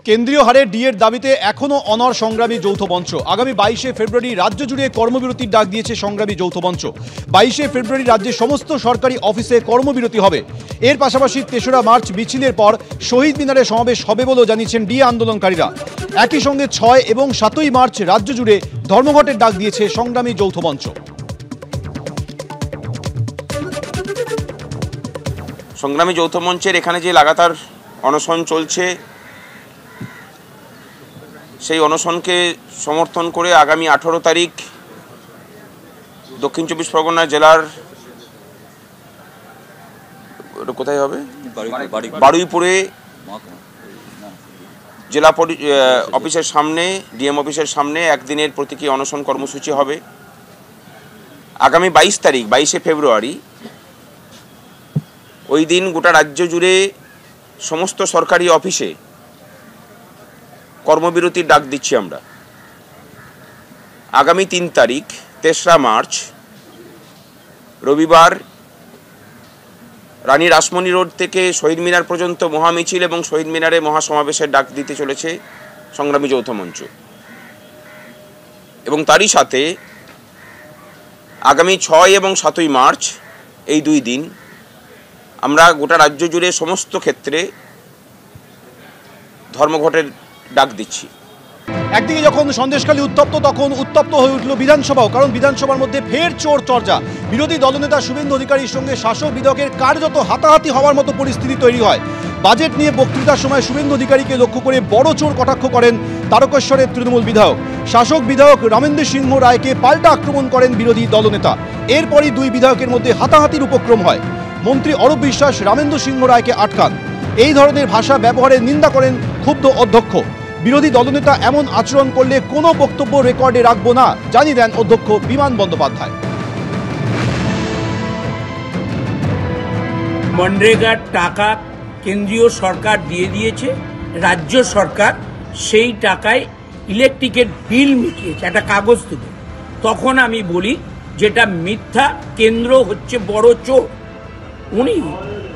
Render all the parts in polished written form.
কেন্দ্রীয় হারে ডিএর দাবিতে এখনো অনড় সংগ্রামী যৌথ মঞ্চ। আগামী 22শে ফেব্রুয়ারি রাজ্য জুড়ে কর্মবিরতির ডাক দিয়েছে সংগ্রামী যৌথ মঞ্চ। 22শে ফেব্রুয়ারি রাজ্যের সমস্ত সরকারি অফিসে কর্মবিরতি হবে। এর পাশাপাশি 3রা মার্চ মিছিলের পর শহীদ মিনারে সমাবেশ হবে বলেও জানিয়েছেন ডিএ আন্দোলনকারীরা। একই সঙ্গে 6 এবং 7ই মার্চ রাজ্য জুড়ে ধর্মঘটের ডাক দিয়েছে সংগ্রামী যৌথ মঞ্চ। সংগ্রামী যৌথ মঞ্চের এখানে যে লাগাতার অনশন চলছে, সেই অনশনকে সমর্থন করে আগামী 18 তারিখ দক্ষিণ 24 পরগনা জেলার কোথায় হবে, বারুইপুরে জেলা অফিসের সামনে, ডিএম অফিসের সামনে একদিনের প্রতীকী অনশন কর্মসূচি হবে। আগামী 22 তারিখ 22শে ফেব্রুয়ারি ওই দিন গোটা রাজ্য জুড়ে সমস্ত সরকারি অফিসে কর্মবিরতির ডাক দিচ্ছি আমরা। আগামী 3 তারিখ 3রা মার্চ রবিবার রানী রাসমণি রোড থেকে শহীদ মিনার পর্যন্ত মহামিছিল এবং শহীদ মিনারে মহাসমাবেশের ডাক দিতে চলেছে সংগ্রামী যৌথ মঞ্চ। এবং তারই সাথে আগামী 6 এবং 7ই মার্চ এই 2 দিন আমরা গোটা রাজ্য জুড়ে সমস্ত ক্ষেত্রে ধর্মঘটের ডাক দিচ্ছি। একদিকে যখন সন্দেশখালী উত্তপ্ত, তখন উত্তপ্ত হয়ে উঠল বিধানসভাও। কারণ বিধানসভার মধ্যে ফের চোর চর্চা। বিরোধী দলনেতা শুভেন্দু অধিকারীর সঙ্গে শাসক বিধায়কের কার্যত হাতাহাতি হওয়ার মতো পরিস্থিতি তৈরি হয়। বাজেট নিয়ে বক্তৃতার সময় শুভেন্দু অধিকারীকে লক্ষ্য করে বড় চোর কটাক্ষ করেন তারকেশ্বরের তৃণমূল বিধায়ক। শাসক বিধায়ক রামেন্দ্র সিংহ রায়কে পাল্টা আক্রমণ করেন বিরোধী দলনেতা। এরপরই 2 বিধায়কের মধ্যে হাতাহাতির উপক্রম হয়। মন্ত্রী অরূপ বিশ্বাস রামেন্দ্র সিংহ রায়কে আটকান। এই ধরনের ভাষা ব্যবহারের নিন্দা করেন ক্ষুব্ধ অধ্যক্ষ। বিরোধী দলনেতা এমন আচরণ করলে কোনো বক্তব্য রেকর্ডে রাখবো না জানিয়ে দেন অধ্যক্ষ বিমান বন্দ্যোপাধ্যায়। মনরেগার টাকা কেন্দ্রীয় সরকার দিয়ে দিয়েছে, রাজ্য সরকার সেই টাকায় ইলেকট্রিকের বিল মিটিয়েছে একটা কাগজ থেকে। তখন আমি বলি যেটা মিথ্যা, কেন্দ্র হচ্ছে বড় চোর। উনি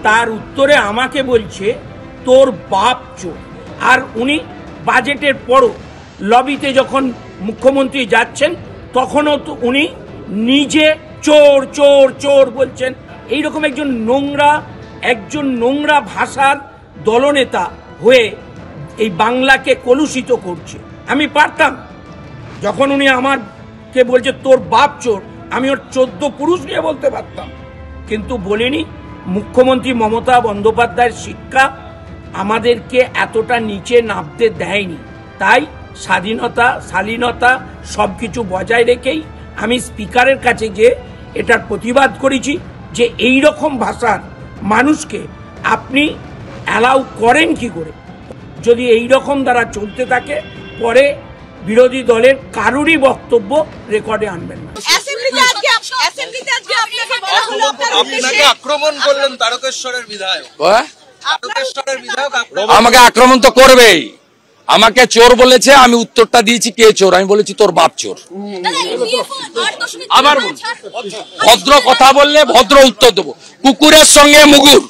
তার উত্তরে আমাকে বলছে তোর বাপ চোর। আর উনি বাজেটের পরও লবিতে যখন মুখ্যমন্ত্রী যাচ্ছেন তখনও তো উনি নিজে চোর চোর চোর বলছেন। এইরকম একজন নোংরা ভাষার দলনেতা হয়ে এই বাংলাকে কলুষিত করছে। আমি পারতাম যখন উনি আমাকে বলছে তোর বাপ চোর, আমি ওর 14 পুরুষ নিয়ে বলতে পারতাম, কিন্তু বলিনি। মুখ্যমন্ত্রী মমতা বন্দ্যোপাধ্যায়ের শিক্ষা আমাদেরকে এতটা নিচে নামতে দেয়নি। তাই স্বাধীনতা শালীনতা সব কিছু বজায় রেখেই আমি স্পিকারের কাছে গিয়ে এটার প্রতিবাদ করেছি যে এই রকম ভাষার মানুষকে আপনি অ্যালাউ করেন কি করে। যদি এই রকম দ্বারা চলতে থাকে পরে বিরোধী দলের কারোরই বক্তব্য রেকর্ডে আনবেন না। আপনাকে আক্রমণ করলেন তারকেশ্বরের বিধায়ক। আমাকে আক্রমণ তো করবেই। আমাকে চোর বলেছে, আমি উত্তরটা দিয়েছি কে চোর, আমি বলেছি তোর বাপ চোর। আবার ভদ্র কথা বললে ভদ্র উত্তর দেবো। কুকুরের সঙ্গে মুগুর,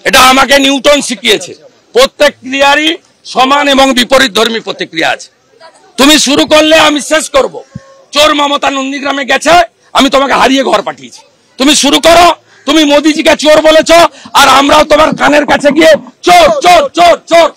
এটা আমাকে নিউটন শিখিয়েছে। প্রত্যেক ক্রিয়ারই সমান এবং বিপরীত ধর্মী প্রতিক্রিয়া আছে। তুমি শুরু করলে আমি শেষ করব। চোর মমতা নন্দীগ্রামে গেছে, আমি তোমাকে হারিয়ে ঘর পাঠিয়েছি। তুমি শুরু করো। তুমি মোদিজিকে চোর বলেছ, আর আমরাও তোমার কানের কাছে গিয়ে চোর চোর চোর চোর